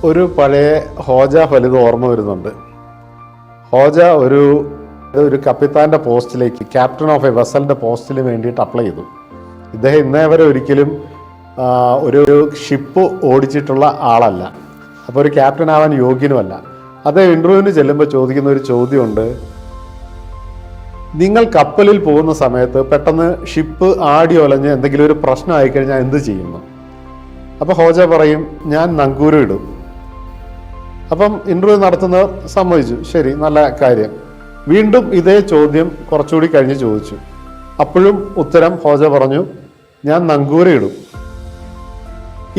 ഒരു പഴയ ഹോജ ഫലിത് ഓർമ്മ വരുന്നുണ്ട്. ഹോജ ഒരു കപ്പിത്താൻ്റെ പോസ്റ്റിലേക്ക്, ക്യാപ്റ്റൻ ഓഫ് എ വെസലിൻ്റെ പോസ്റ്റിന് വേണ്ടിയിട്ട് അപ്ലൈ ചെയ്തു. ഇദ്ദേഹം ഇന്നേ വരെ ഒരിക്കലും ഒരു ഷിപ്പ് ഓടിച്ചിട്ടുള്ള ആളല്ല. അപ്പോൾ ഒരു ക്യാപ്റ്റൻ ആവാൻ യോഗ്യനുമല്ല. അദ്ദേഹം ഇൻ്റർവ്യൂവിന് ചെല്ലുമ്പോൾ ചോദിക്കുന്ന ഒരു ചോദ്യമുണ്ട്, നിങ്ങൾ കപ്പലിൽ പോകുന്ന സമയത്ത് പെട്ടെന്ന് ഷിപ്പ് ആടി ഒലഞ്ഞ് എന്തെങ്കിലും ഒരു പ്രശ്നം ആയിക്കഴിഞ്ഞാൽ എന്ത് ചെയ്യുന്നു? അപ്പോൾ ഹോജ പറയും, ഞാൻ നങ്കൂരം ഇടും. അപ്പം ഇൻ്റർവ്യൂ നടത്തുന്നവർ സമ്മതിച്ചു, ശരി, നല്ല കാര്യം. വീണ്ടും ഇതേ ചോദ്യം കുറച്ചുകൂടി കഴിഞ്ഞ് ചോദിച്ചു. അപ്പോഴും ഉത്തരം ഹോജ പറഞ്ഞു, ഞാൻ നങ്കൂരം ഇടും.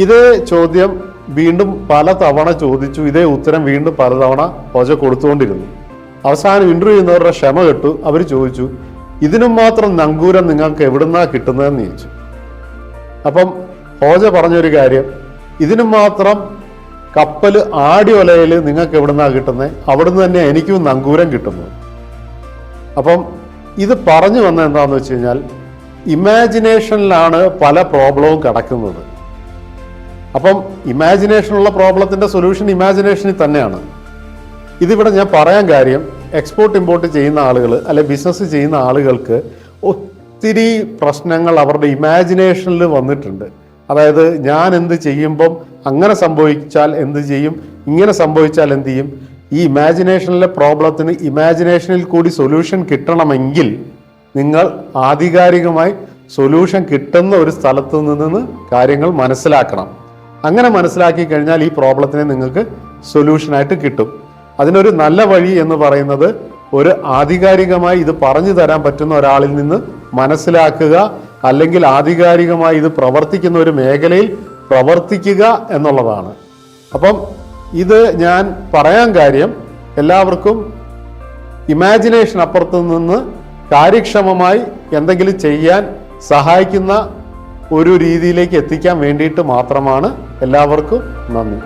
ഇതേ ചോദ്യം വീണ്ടും പലതവണ ചോദിച്ചു. ഇതേ ഉത്തരം വീണ്ടും പലതവണ ഹോജ കൊടുത്തുകൊണ്ടിരുന്നു. അവസാനം ഇൻ്റർവ്യൂ ചെയ്യുന്നവരുടെ ക്ഷമ കെട്ടു. അവർ ചോദിച്ചു, ഇതിനും മാത്രം നങ്കൂരം നിങ്ങൾക്ക് എവിടുന്നാ കിട്ടുന്നതെന്ന് ചോദിച്ചു. അപ്പം ഹോജ പറഞ്ഞൊരു കാര്യം, ഇതിനും മാത്രം കപ്പൽ ആടി ഒലയിൽ നിങ്ങൾക്ക് എവിടുന്നാ കിട്ടുന്നത്, അവിടുന്ന് തന്നെ എനിക്കും നങ്കൂരം കിട്ടുന്നു. അപ്പം ഇത് പറഞ്ഞു വന്നത് എന്താണെന്ന് വെച്ച് കഴിഞ്ഞാൽ, ഇമാജിനേഷനിലാണ് പല പ്രോബ്ലവും കിടക്കുന്നത്. അപ്പം ഇമാജിനേഷനുള്ള പ്രോബ്ലത്തിൻ്റെ സൊല്യൂഷൻ ഇമാജിനേഷനിൽ തന്നെയാണ്. ഇതിവിടെ ഞാൻ പറയാൻ കാര്യം, എക്സ്പോർട്ട് ഇമ്പോർട്ട് ചെയ്യുന്ന ആളുകൾ അല്ലെ ബിസിനസ് ചെയ്യുന്ന ആളുകൾക്ക് ഒത്തിരി പ്രശ്നങ്ങൾ അവരുടെ ഇമാജിനേഷനിൽ വന്നിട്ടുണ്ട്. അതായത് ഞാൻ എന്ത് ചെയ്യുമ്പം അങ്ങനെ സംഭവിച്ചാൽ എന്ത് ചെയ്യും, ഇങ്ങനെ സംഭവിച്ചാൽ എന്ത് ചെയ്യും. ഈ ഇമാജിനേഷനിലെ പ്രോബ്ലത്തിന് ഇമാജിനേഷനിൽ കൂടി സൊല്യൂഷൻ കിട്ടണമെങ്കിൽ നിങ്ങൾ ആധികാരികമായി സൊല്യൂഷൻ കിട്ടുന്ന ഒരു സ്ഥലത്ത് നിന്ന് കാര്യങ്ങൾ മനസ്സിലാക്കണം. അങ്ങനെ മനസ്സിലാക്കി കഴിഞ്ഞാൽ ഈ പ്രോബ്ലത്തിനെ നിങ്ങൾക്ക് സൊല്യൂഷനായിട്ട് കിട്ടും. അതിനൊരു നല്ല വഴി എന്ന് പറയുന്നത് ഒരു ആധികാരികമായി ഇത് പറഞ്ഞു തരാൻ പറ്റുന്ന ഒരാളിൽ നിന്ന് മനസ്സിലാക്കുക, അല്ലെങ്കിൽ ആധികാരികമായി ഇത് പ്രവർത്തിക്കുന്ന ഒരു മേഖലയിൽ പ്രവർത്തിക്കുക എന്നുള്ളതാണ്. അപ്പം ഇത് ഞാൻ പറയാൻ കാര്യം, എല്ലാവർക്കും ഇമാജിനേഷൻ അപ്പുറത്ത് നിന്ന് കാര്യക്ഷമമായി എന്തെങ്കിലും ചെയ്യാൻ സഹായിക്കുന്ന ഒരു രീതിയിലേക്ക് എത്തിക്കാൻ വേണ്ടിയിട്ട് മാത്രമാണ്. എല്ലാവർക്കും നന്ദി.